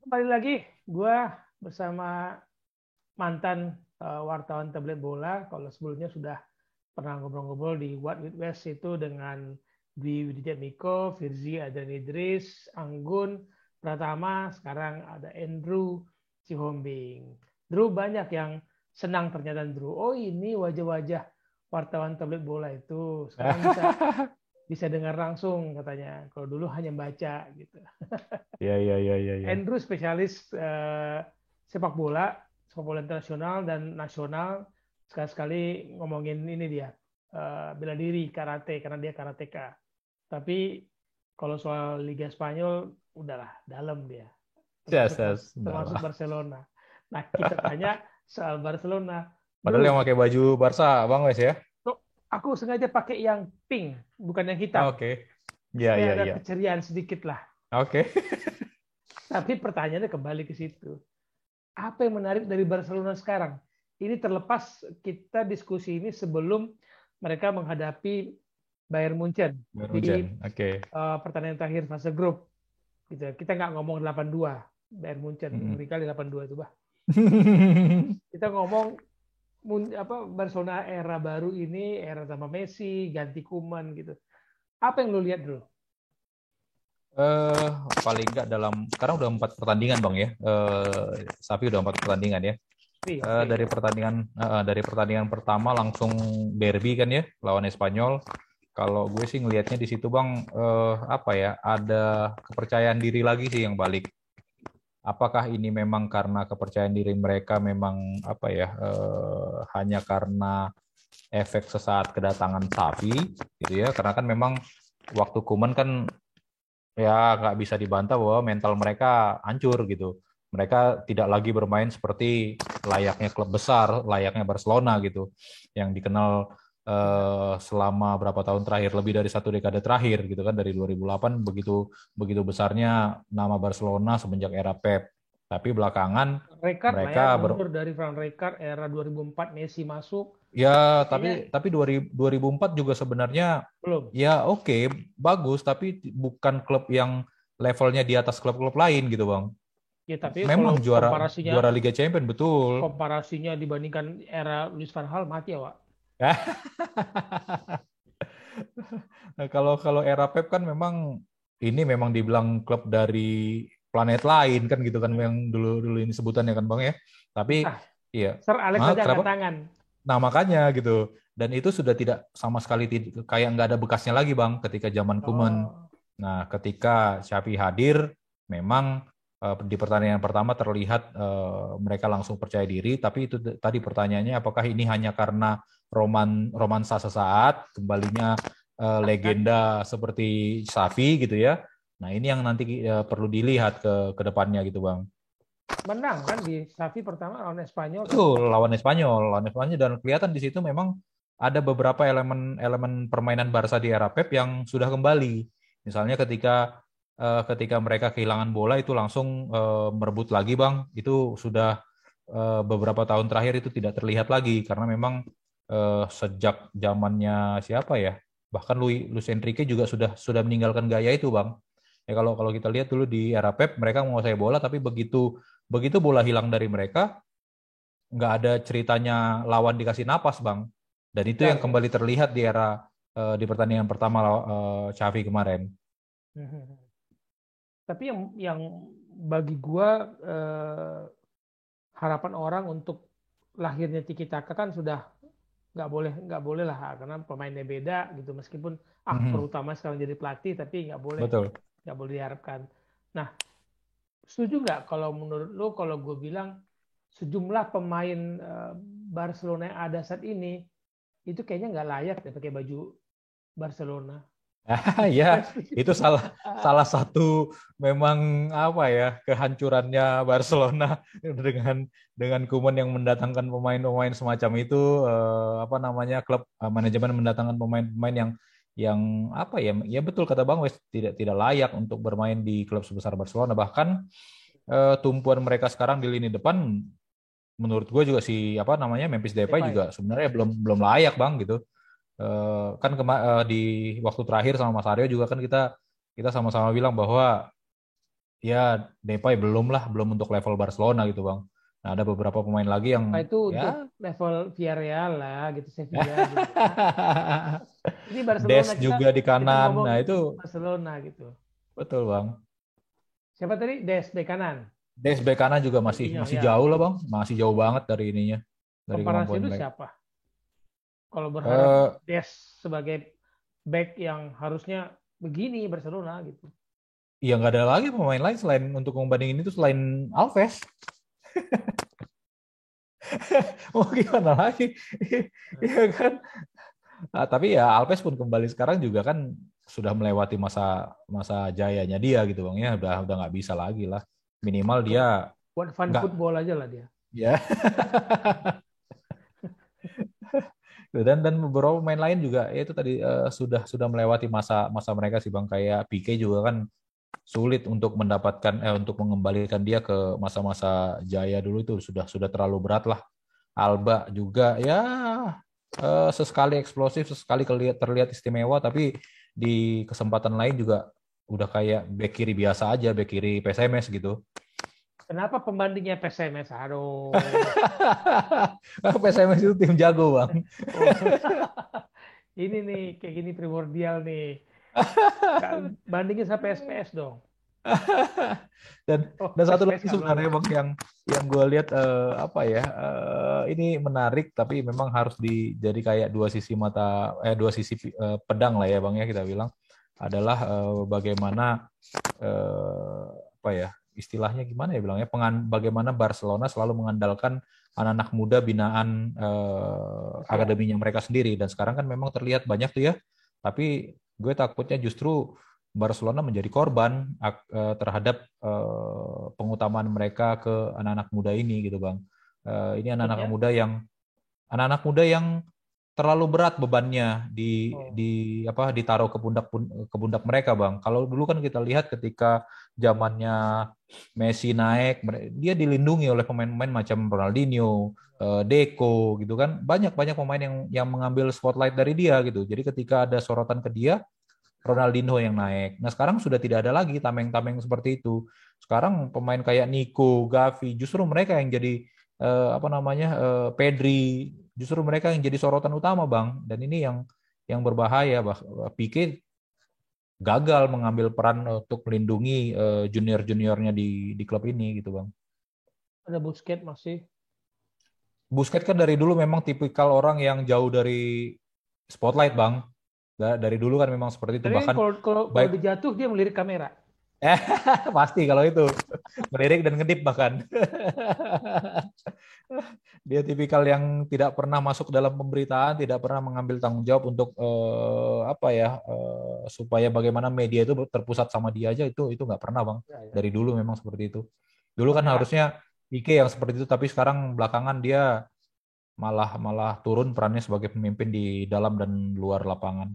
Kembali lagi, gue bersama mantan wartawan tablet bola. Kalau sebelumnya sudah pernah ngobrol-ngobrol di What with West itu dengan Dwi Widjatmiko, Firzi Adrian Idris, Anggun Pratama, sekarang ada Andrew Sihombing. Drew banyak yang senang ternyata Drew. Oh ini wajah-wajah wartawan tablet bola itu. Sekarang bisa bisa dengar langsung katanya. Kalau dulu hanya baca gitu. Iya, iya, iya, iya, iya. Andrew spesialis sepak bola internasional dan nasional. Sekali-sekali ngomongin ini dia, bela diri, karate, karena dia karateka. Tapi kalau soal Liga Spanyol, udahlah, dalam dia. Yes, Termasuk yes, udah termasuk lah. Barcelona. Nah, kita tanya soal Barcelona. Padahal Drew, yang pakai baju Barca, Bang Wes ya. aku sengaja pakai yang pink, bukan yang hitam. Oke. Iya, Supaya iya, ada iya. keceriaan sedikit lah. Oke. Tapi pertanyaannya kembali ke situ. Apa yang menarik dari Barcelona sekarang? Ini terlepas kita diskusi ini sebelum mereka menghadapi Bayern Munchen Bayern di Munchen. Oke. pertandingan terakhir fase grup. Gitu. Kita nggak ngomong 8-2 Bayern Munchen, Mm-mm. ngeri kali 8-2 itu, bah. Kita ngomong Barcelona era baru ini, era sama Messi, ganti Koeman gitu. Apa yang lu lihat dulu? Eh, Paling nggak dalam sekarang udah 4 pertandingan Bang ya. Sapi udah 4 pertandingan ya. Oke. Dari pertandingan pertama langsung derby kan ya lawan Espanyol. Kalau gue sih ngelihatnya di situ Bang, apa ya, ada kepercayaan diri lagi sih yang balik. Apakah ini memang karena kepercayaan diri mereka memang apa ya, hanya karena efek sesaat kedatangan Xavi gitu ya, karena kan memang waktu Koeman kan ya nggak bisa dibantah bahwa mental mereka hancur gitu. Mereka tidak lagi bermain seperti layaknya klub besar, layaknya Barcelona gitu, yang dikenal Ya. selama berapa tahun terakhir, lebih dari 1 dekade terakhir gitu kan, dari 2008 begitu begitu besarnya nama Barcelona semenjak era Pep. Tapi belakangan Rijkaard lah ya, mereka mundur dari Frank Rijkaard era 2004 Messi masuk. ya, Itu tapi kayaknya 2004 juga sebenarnya belum. ya oke, bagus, tapi bukan klub yang levelnya di atas klub-klub lain gitu, Bang. Ya tapi kalau Memang juara komparasinya juara Liga Champion betul. komparasinya dibandingkan era Luis van Gaal mati ya, Wak. Nah, kalau kalau era Pep kan memang ini memang dibilang klub dari planet lain kan gitu kan, yang dulu dulu ini sebutannya kan, Bang ya. Tapi Ah, iya. Sir Alex Ah, aja kenapa? angkat tangan. Nah, makanya gitu. Dan itu sudah tidak sama sekali kayak nggak ada bekasnya lagi, Bang, ketika zaman Koeman. Oh, Nah, ketika Xavi hadir, memang di pertandingan pertama terlihat mereka langsung percaya diri, tapi itu tadi pertanyaannya, apakah ini hanya karena romansa sesaat, kembalinya legenda seperti Xavi gitu ya. Nah, ini yang nanti perlu dilihat ke depannya gitu, Bang. menang kan di Xavi pertama lawan Espanyol kan. Betul, lawan Espanyol dan kelihatan di situ memang ada beberapa elemen-elemen permainan Barca di era Pep yang sudah kembali. Misalnya ketika mereka kehilangan bola itu langsung merebut lagi, Bang. Itu sudah beberapa tahun terakhir itu tidak terlihat lagi karena memang sejak zamannya siapa ya? Bahkan Luis Enrique juga sudah meninggalkan gaya itu, Bang. Ya, kalau kalau kita lihat dulu di era Pep mereka menguasai bola, tapi begitu begitu bola hilang dari mereka, nggak ada ceritanya lawan dikasih napas, Bang. Dan itu yang Bentar ya. kembali terlihat di era di pertandingan pertama Xavi kemarin. Tapi yang bagi gua harapan orang untuk lahirnya Tiki Taka kan sudah nggak boleh lah karena pemainnya beda gitu meskipun aktor Mhm. utama sekarang jadi pelatih tapi Betul. nggak boleh diharapkan. Nah, setuju nggak kalau menurut lo kalau gue bilang sejumlah pemain Barcelona yang ada saat ini itu kayaknya nggak layak deh pakai baju Barcelona. Ya, Gimana setuju? itu salah salah satu memang apa ya, kehancurannya Barcelona dengan Koeman yang mendatangkan pemain-pemain semacam itu, apa namanya, klub manajemen mendatangkan pemain-pemain yang apa ya, ya betul kata Bang Wes, tidak tidak layak untuk bermain di klub sebesar Barcelona. Bahkan tumpuan mereka sekarang di lini depan menurut gue juga, si apa namanya, Memphis Depay Depay. juga sebenarnya belum belum layak, Bang, gitu. Kan di waktu terakhir sama Mas Aryo juga kan kita kita sama-sama bilang bahwa Ya, Depay belum untuk level Barcelona gitu Bang. Nah, ada beberapa pemain lagi yang Apa itu untuk ya level Villarreal lah gitu, Sevilla gitu ya. Ini Des Barcelona, kita juga di kita kanan. ngomong Nah, itu Barcelona gitu. betul Bang. Siapa tadi? Des bek kanan. Des bek kanan juga masih Coutinho masih ya. jauh lah Bang. Masih jauh banget dari ininya, dari Komparasi kemampuan itu back. siapa? Kalau berharap Eh Des sebagai back yang harusnya begini Barcelona gitu. ya nggak ada lagi pemain lain selain untuk membandingin itu selain Alves. Mau gimana lagi? Iya kan? Nah, tapi ya Alves pun kembali sekarang juga kan sudah melewati masa masa jayanya dia gitu Bang ya. Udah nggak bisa lagi lah. Minimal dia Buat buat fun nggak football aja lah dia. ya. Dan beberapa pemain lain juga ya itu tadi sudah melewati masa masa mereka sih Bang, kayak Pique juga kan sulit untuk mendapatkan untuk mengembalikan dia ke masa-masa jaya dulu, itu sudah terlalu berat lah. Alba juga ya sesekali eksplosif, sesekali terlihat istimewa, tapi di kesempatan lain juga udah kayak bek kiri biasa aja, bek kiri PSMS gitu. Kenapa pembandingnya PSMS? Aduh. PSMS itu tim jago bang. Oh. Ini nih kayak gini primordial nih. Bandingin sama SPS dong. dan Oh, dan satu SPS lagi nggak sebenarnya lolos. bang yang gue lihat apa ya ini menarik tapi memang harus jadi kayak dua sisi pedang lah ya bang ya kita bilang adalah bagaimana apa ya istilahnya gimana ya bilangnya bagaimana Barcelona selalu mengandalkan anak-anak muda binaan Asia. akademinya mereka sendiri, dan sekarang kan memang terlihat banyak tuh ya, tapi gue takutnya justru Barcelona menjadi korban terhadap pengutamaan mereka ke anak-anak muda ini gitu bang. Ini Maksudnya? anak-anak muda yang terlalu berat bebannya Oh, ditaruh ke pundak mereka bang. Kalau dulu kan kita lihat ketika zamannya Messi naik, dia dilindungi oleh pemain-pemain macam Ronaldinho, Deco gitu kan. Banyak pemain yang mengambil spotlight dari dia gitu. Jadi ketika ada sorotan ke dia, Ronaldinho yang naik. Nah sekarang sudah tidak ada lagi tameng-tameng seperti itu. Sekarang pemain kayak Nico, Gavi, justru mereka yang jadi Pedri, justru mereka yang jadi sorotan utama bang. Dan ini yang berbahaya, Pique gagal mengambil peran untuk melindungi junior-juniornya di klub ini gitu bang. ada Busquets masih. Busquets kan dari dulu memang tipikal orang yang jauh dari spotlight bang. Dari dulu kan memang seperti itu, Tapi kan bahkan kalau baik dijatuh dia melirik kamera. pasti kalau itu melirik dan ngedip bahkan. Dia tipikal yang tidak pernah masuk dalam pemberitaan, tidak pernah mengambil tanggung jawab untuk supaya bagaimana media itu terpusat sama dia aja, itu nggak pernah bang. Ya, ya. Dari dulu memang seperti itu. Dulu kan Banyak harusnya Pique yang seperti itu, tapi sekarang belakangan dia malah malah turun perannya sebagai pemimpin di dalam dan luar lapangan.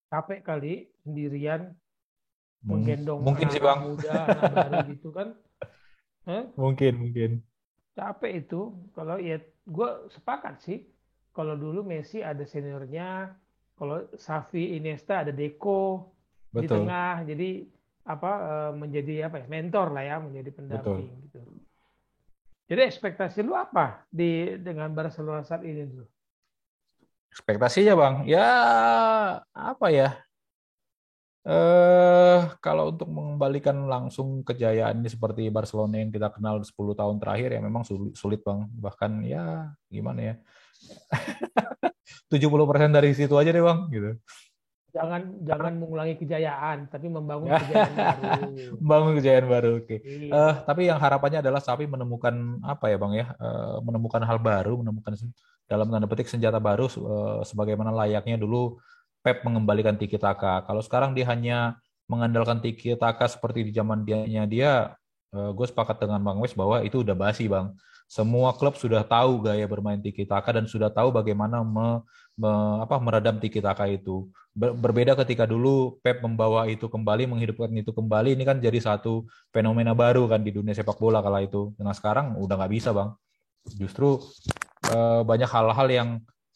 capek kali sendirian menggendong Mungkin sih anak-anak bang. muda, anak baru gitu kan. Eh, Mungkin. capek itu. Kalau ya gue sepakat sih. Kalau dulu Messi ada seniornya, kalau Xavi, Iniesta ada Deco di Betul, tengah. Jadi apa menjadi apa ya mentor lah ya, menjadi betul. pendamping gitu. Jadi ekspektasi lu apa dengan Barcelona saat ini tuh? Ekspektasinya bang, ya apa ya? Kalau untuk mengembalikan langsung kejayaan ini seperti Barcelona yang kita kenal 10 tahun terakhir ya memang sulit bang. Bahkan ya gimana ya? 70% dari situ aja deh bang, gitu. Jangan Karena jangan mengulangi kejayaan, tapi membangun kejayaan baru. bangun kejayaan baru, oke. Iya. Tapi yang harapannya adalah Sapi menemukan apa ya bang ya? Menemukan hal baru, menemukan dalam tanda petik senjata baru sebagaimana layaknya dulu Pep mengembalikan Tiki Taka. Kalau sekarang dia hanya mengandalkan Tiki Taka seperti di zaman dia, gue sepakat dengan Bang Wes bahwa itu udah basi bang. Semua klub sudah tahu gaya bermain Tiki Taka dan sudah tahu bagaimana meredam Tiki Taka itu. Berbeda ketika dulu Pep membawa itu kembali, menghidupkan itu kembali, ini kan jadi satu fenomena baru kan di dunia sepak bola kala itu. Nah sekarang udah nggak bisa bang. Justru banyak hal-hal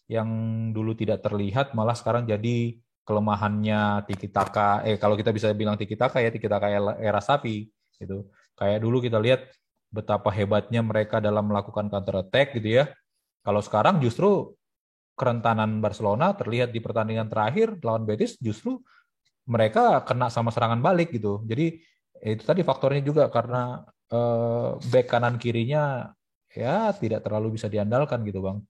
yang dulu tidak terlihat malah sekarang jadi kelemahannya Tiki Taka. Kalau kita bisa bilang Tiki Taka ya Tiki Taka era Sapi. Gitu. Kayak dulu kita lihat betapa hebatnya mereka dalam melakukan counter attack gitu ya. Kalau sekarang justru kerentanan Barcelona terlihat di pertandingan terakhir lawan Betis, justru mereka kena sama serangan balik gitu. Jadi itu tadi faktornya juga karena back kanan kirinya ya tidak terlalu bisa diandalkan gitu Bang.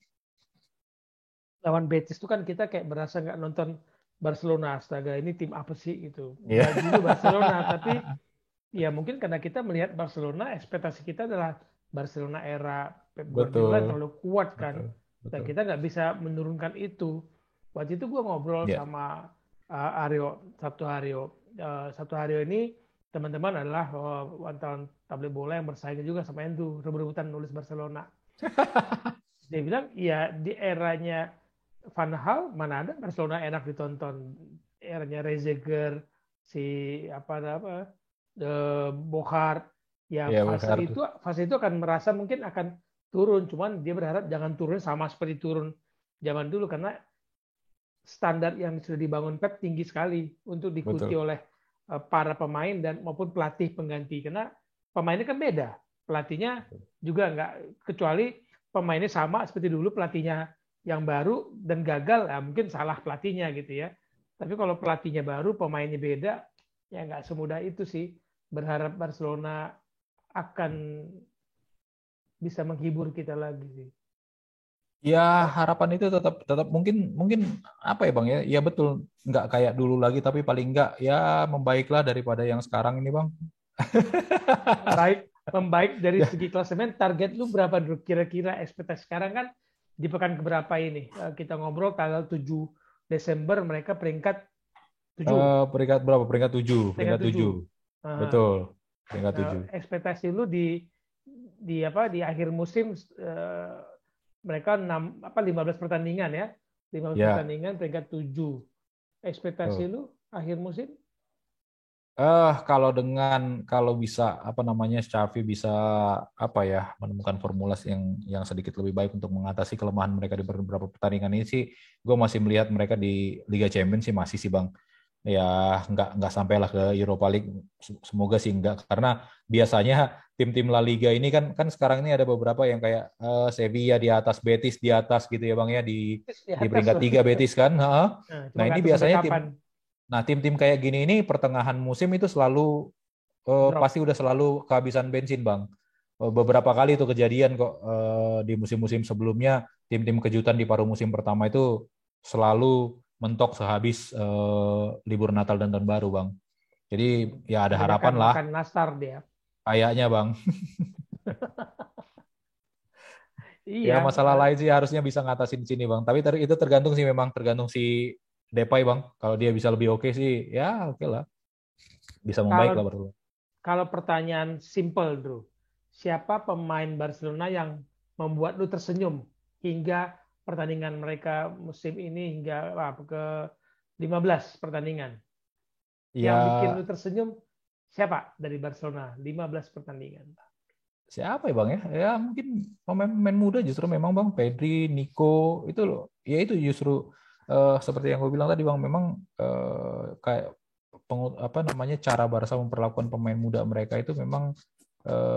Lawan Betis itu kan kita kayak berasa nggak nonton Barcelona, astaga ini tim apa sih gitu. Iya. Nggak juga Barcelona, tapi ya mungkin karena kita melihat Barcelona, ekspektasi kita adalah Barcelona era Pep Guardiola yang Betul, terlalu kuat kan. betul, Dan betul. kita nggak bisa menurunkan itu. Waktu itu gue ngobrol Ya. sama Aryo, Sabtu Aryo. Sabtu Aryo ini teman-teman adalah wartawan tablet bola yang bersaing juga sama Endu, rebut-rebutan nulis Barcelona. Dia bilang, ya di eranya Van Hal mana ada Barcelona enak ditonton. Eranya Rezeger, si apa Bochart, ya Iya, benar. fase itu akan merasa mungkin akan turun, cuman dia berharap jangan turun sama seperti turun zaman dulu karena standar yang sudah dibangun Pep tinggi sekali untuk diikuti Betul. oleh para pemain dan maupun pelatih pengganti karena pemainnya kan beda, pelatihnya juga nggak, kecuali pemainnya sama seperti dulu pelatihnya yang baru dan gagal, ya mungkin salah pelatihnya gitu ya. Tapi kalau pelatihnya baru, pemainnya beda, ya nggak semudah itu sih. Berharap Barcelona akan bisa menghibur kita lagi sih. Ya harapan itu tetap tetap mungkin apa ya Bang ya? Ya betul nggak kayak dulu lagi tapi paling nggak ya membaiklah daripada yang sekarang ini Bang. Membaik dari Ya, segi klasemen, target lu berapa dulu? Kira-kira ekspektasi sekarang kan di pekan keberapa ini? Kita ngobrol tanggal 7 Desember mereka peringkat 7. peringkat berapa? Peringkat 7, Peringkat peringkat 7. 7. Betul. Peringkat 7. Ekspektasi lu di akhir musim mereka 15 pertandingan ya. 15 Ya. pertandingan peringkat 7. Ekspektasi Betul. lu akhir musim? Kalau bisa apa namanya Xavi bisa apa ya menemukan formula yang sedikit lebih baik untuk mengatasi kelemahan mereka di beberapa pertandingan ini sih, gue masih melihat mereka di Liga Champions sih masih sih Bang. Ya nggak sampailah ke Europa League, semoga sih enggak karena biasanya tim-tim La Liga ini kan sekarang ini ada beberapa yang kayak Sevilla di atas, Betis di atas gitu ya Bang ya Di di atas peringkat lah. 3 Betis kan. Heeh. Nah, cuma Nah ini nggak tahu sampai biasanya kapan tim-tim kayak gini ini pertengahan musim itu selalu drop. pasti udah selalu kehabisan bensin Bang. Beberapa kali itu kejadian kok di musim-musim sebelumnya tim-tim kejutan di paruh musim pertama itu selalu mentok sehabis libur Natal dan Tahun Baru Bang. Jadi ya ada Kebanyakan harapan lah makan nastar dia. kayaknya Bang. Ya Iya, masalah lain sih harusnya bisa ngatasin sini Bang. Tapi itu tergantung sih memang tergantung si Depay Bang. Kalau dia bisa lebih oke sih ya oke lah. Bisa membaik kalau lah baru. kalau pertanyaan simple, Bro. Siapa pemain Barcelona yang membuat lu tersenyum hingga pertandingan mereka musim ini hingga ke 15 pertandingan? Yang bikin Ya lu tersenyum siapa dari Barcelona? 15 pertandingan. siapa ya Bang ya? Ya mungkin pemain muda justru memang Bang Pedri, Nico itu loh. Ya itu justru seperti yang gue bilang tadi Bang memang kayak apa namanya cara Barca memperlakukan pemain muda mereka itu memang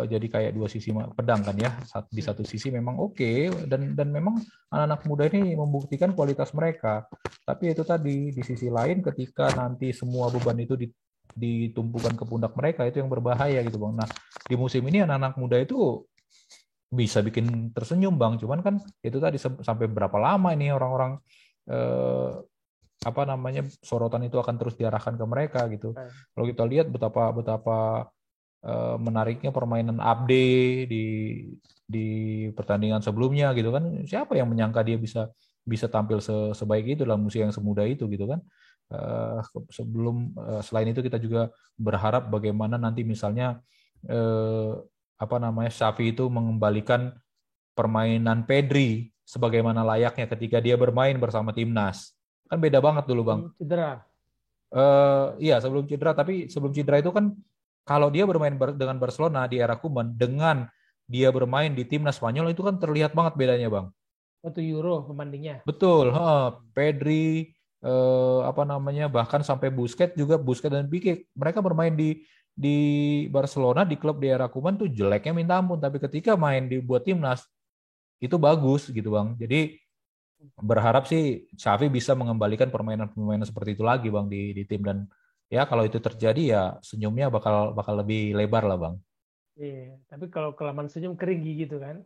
jadi kayak dua sisi pedang kan ya. Di satu sisi memang oke dan memang anak-anak muda ini membuktikan kualitas mereka. Tapi itu tadi di sisi lain ketika nanti semua beban itu ditumpukan ke pundak mereka itu yang berbahaya gitu Bang. Nah, di musim ini anak-anak muda itu bisa bikin tersenyum Bang. Cuman kan itu tadi sampai berapa lama ini orang-orang apa namanya sorotan itu akan terus diarahkan ke mereka gitu. Kalau kita lihat betapa menariknya permainan Abde di pertandingan sebelumnya gitu kan. Siapa yang menyangka dia bisa tampil sebaik itu dalam usia yang semuda itu gitu kan. Selain itu kita juga berharap bagaimana nanti misalnya apa namanya Xavi itu mengembalikan permainan Pedri sebagaimana layaknya ketika dia bermain bersama timnas. Kan beda banget dulu Bang. Cedera. Iya sebelum cedera, tapi sebelum cedera itu kan kalau dia bermain dengan Barcelona di era Koeman dengan dia bermain di timnas Spanyol itu kan terlihat banget bedanya Bang. Waktu Euro pembandingnya. Betul, Pedri apa namanya bahkan sampai Busquets dan Pique mereka bermain di Barcelona, di klub di era Koeman tuh jeleknya minta ampun, tapi ketika main di buat timnas itu bagus gitu Bang. Jadi berharap sih Xavi bisa mengembalikan permainan-permainan seperti itu lagi Bang di tim, dan ya kalau itu terjadi ya senyumnya bakal bakal lebih lebar lah Bang. Iya, tapi kalau kelamaan senyum kering gigi gitu kan.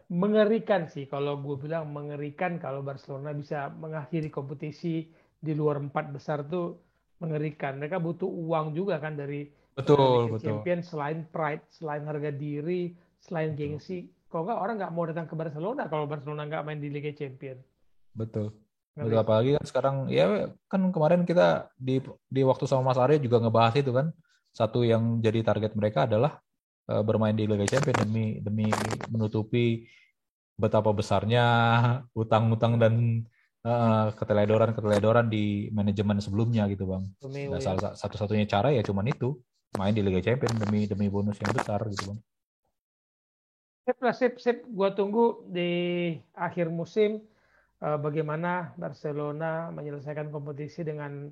Mengerikan sih kalau gue bilang mengerikan kalau Barcelona bisa mengakhiri kompetisi di luar empat besar tuh mengerikan. Mereka butuh uang juga kan dari Betul, Liga betul, Champions selain pride, selain harga diri, selain betul, gengsi. Kalau nggak orang nggak mau datang ke Barcelona kalau Barcelona nggak main di Liga Champions. betul. Betul, Ngeri. apalagi kan sekarang ya kan kemarin kita di waktu sama Mas Arya juga ngebahas itu kan, satu yang jadi target mereka adalah bermain di Liga Champions demi demi menutupi betapa besarnya utang-utang dan keteledoran-keteledoran di manajemen sebelumnya gitu Bang. Romeo Dan ya. salah satu-satunya cara ya cuman itu, main di Liga Champions demi demi bonus yang besar gitu Bang. Sip lah, sip, sip. Gua tunggu di akhir musim bagaimana Barcelona menyelesaikan kompetisi dengan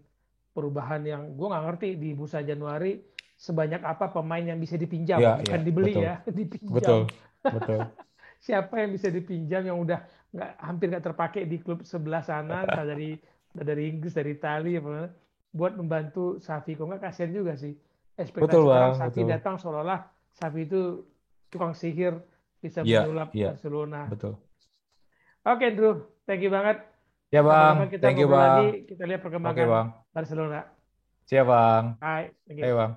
perubahan yang gue nggak ngerti di bursa Januari sebanyak apa pemain yang bisa dipinjam, Iya, iya, bukan dibeli betul. ya, dipinjam. Betul. Betul. Siapa yang bisa dipinjam yang udah nggak hampir nggak terpakai di klub sebelah sana, entah dari Inggris, dari Italia, apa, buat membantu Xavi. Kok nggak kasihan juga sih. Betul, Ekspektasi orang Bang, Xavi betul. datang seolah-olah Xavi itu tukang sihir bisa Iya, menyulap iya, Barcelona. betul. Oke, Drew, thank you banget. Ya, Bang. Kapan-kapan kita Thank you, ngobrol lagi, Bang. kita lihat Oke, perkembangan Bang. Barcelona. Siap, Bang. Bye, thank Ayo, you. Bang.